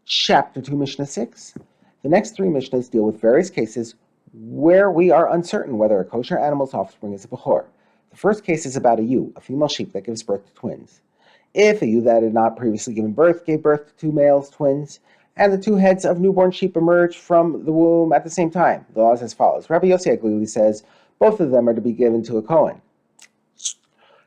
Chapter 2, Mishnah 6. The next three Mishnahs deal with various cases where we are uncertain whether a kosher animal's offspring is a Bechor. The first case is about a ewe, a female sheep that gives birth to twins. If a ewe that had not previously given birth gave birth to two males, twins, and the two heads of newborn sheep emerged from the womb at the same time, the law is as follows. Rabbi Yossi Aglili says both of them are to be given to a Kohen.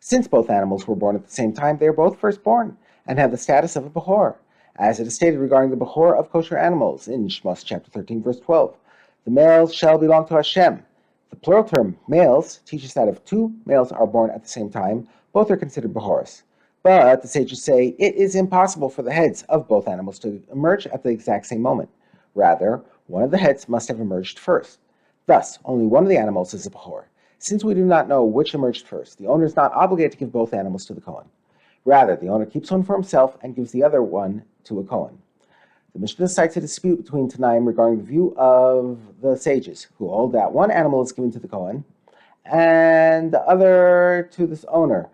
Since both animals were born at the same time, they are both firstborn and have the status of a Bechor, as it is stated regarding the Bechor of kosher animals in Shmos chapter 13, verse 12. The males shall belong to Hashem. The plural term males teaches that if two males are born at the same time, both are considered Bechoros. But the sages say it is impossible for the heads of both animals to emerge at the exact same moment. Rather, one of the heads must have emerged first. Thus, only one of the animals is a Bechor. Since we do not know which emerged first, the owner is not obligated to give both animals to the Kohen. Rather, the owner keeps one for himself and gives the other one to a Kohen. The Mishnah cites a dispute between Tanaim regarding the view of the sages, who hold that one animal is given to the Kohen and the other to this owner,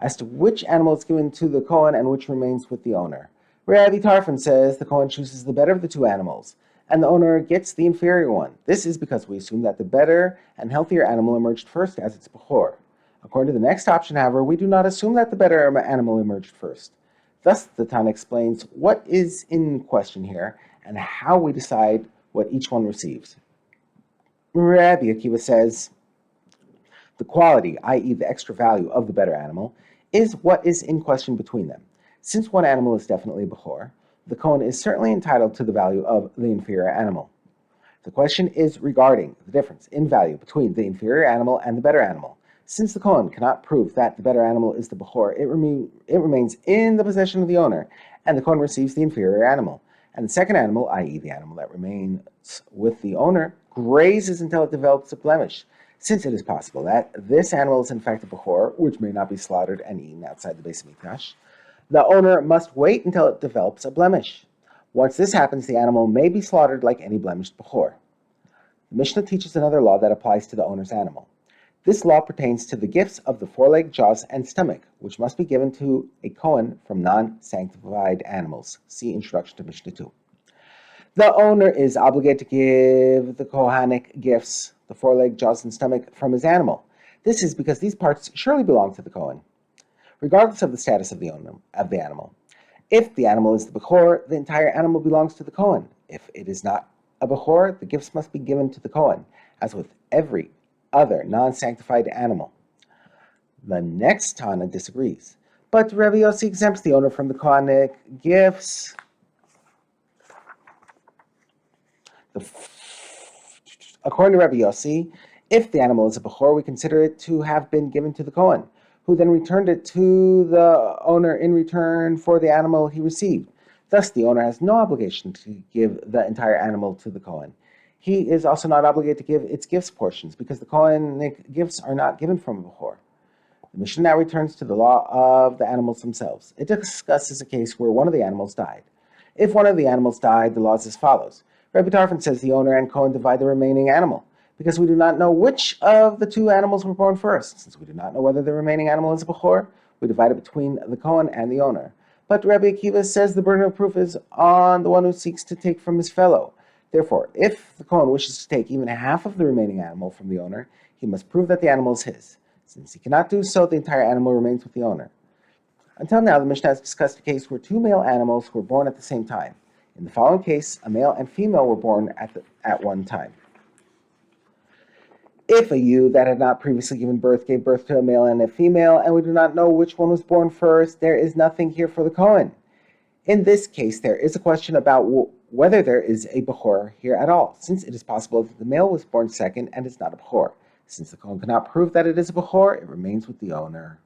as to which animal is given to the Kohen and which remains with the owner. Rabbi Tarfon says the Kohen chooses the better of the two animals, and the owner gets the inferior one. This is because we assume that the better and healthier animal emerged first as its Bechor. According to the next option, however, we do not assume that the better animal emerged first. Thus, the Tana explains what is in question here and how we decide what each one receives. Rabbi Akiva says, the quality, i.e. the extra value of the better animal, is what is in question between them. Since one animal is definitely a Bechor, the Kohen is certainly entitled to the value of the inferior animal. The question is regarding the difference in value between the inferior animal and the better animal. Since the Kohen cannot prove that the better animal is the Bechor, it remains in the possession of the owner, and the Kohen receives the inferior animal. And the second animal, i.e. the animal that remains with the owner, grazes until it develops a blemish. Since it is possible that this animal is in fact a Bechor, which may not be slaughtered and eaten outside the Beis Mikdash, the owner must wait until it develops a blemish. Once this happens, the animal may be slaughtered like any blemished Bechor. The Mishnah teaches another law that applies to the owner's animal. This law pertains to the gifts of the foreleg, jaws, and stomach, which must be given to a Kohen from non-sanctified animals. See Introduction to Mishnah 2. The owner is obligated to give the Kohanic gifts, the foreleg, jaws, and stomach, from his animal. This is because these parts surely belong to the Kohen, regardless of the status of the animal. If the animal is the Bechor, the entire animal belongs to the Kohen. If it is not a Bechor, the gifts must be given to the Kohen, as with every other non-sanctified animal. The next Tana disagrees, but Rabbi Yossi exempts the owner from the Kohanic gifts. According to Rabbi Yossi, if the animal is a Bechor, we consider it to have been given to the Kohen, who then returned it to the owner in return for the animal he received. Thus, the owner has no obligation to give the entire animal to the Kohen. He is also not obligated to give its gifts portions, because the Kohanic gifts are not given from a Bechor. The Mishnah now returns to the law of the animals themselves. It discusses a case where one of the animals died. If one of the animals died, the law is as follows. Rabbi Tarfon says the owner and Kohen divide the remaining animal, because we do not know which of the two animals were born first. Since we do not know whether the remaining animal is a Bechor, we divide it between the Kohen and the owner. But Rabbi Akiva says the burden of proof is on the one who seeks to take from his fellow. Therefore, if the Kohen wishes to take even half of the remaining animal from the owner, he must prove that the animal is his. Since he cannot do so, the entire animal remains with the owner. Until now, the Mishnah has discussed a case where two male animals were born at the same time. In the following case, a male and female were born at one time. If a ewe that had not previously given birth gave birth to a male and a female, and we do not know which one was born first, there is nothing here for the Kohen. In this case, there is a question about whether there is a Bechor here at all, since it is possible that the male was born second and is not a Bechor. Since the Kohen cannot prove that it is a Bechor, it remains with the owner.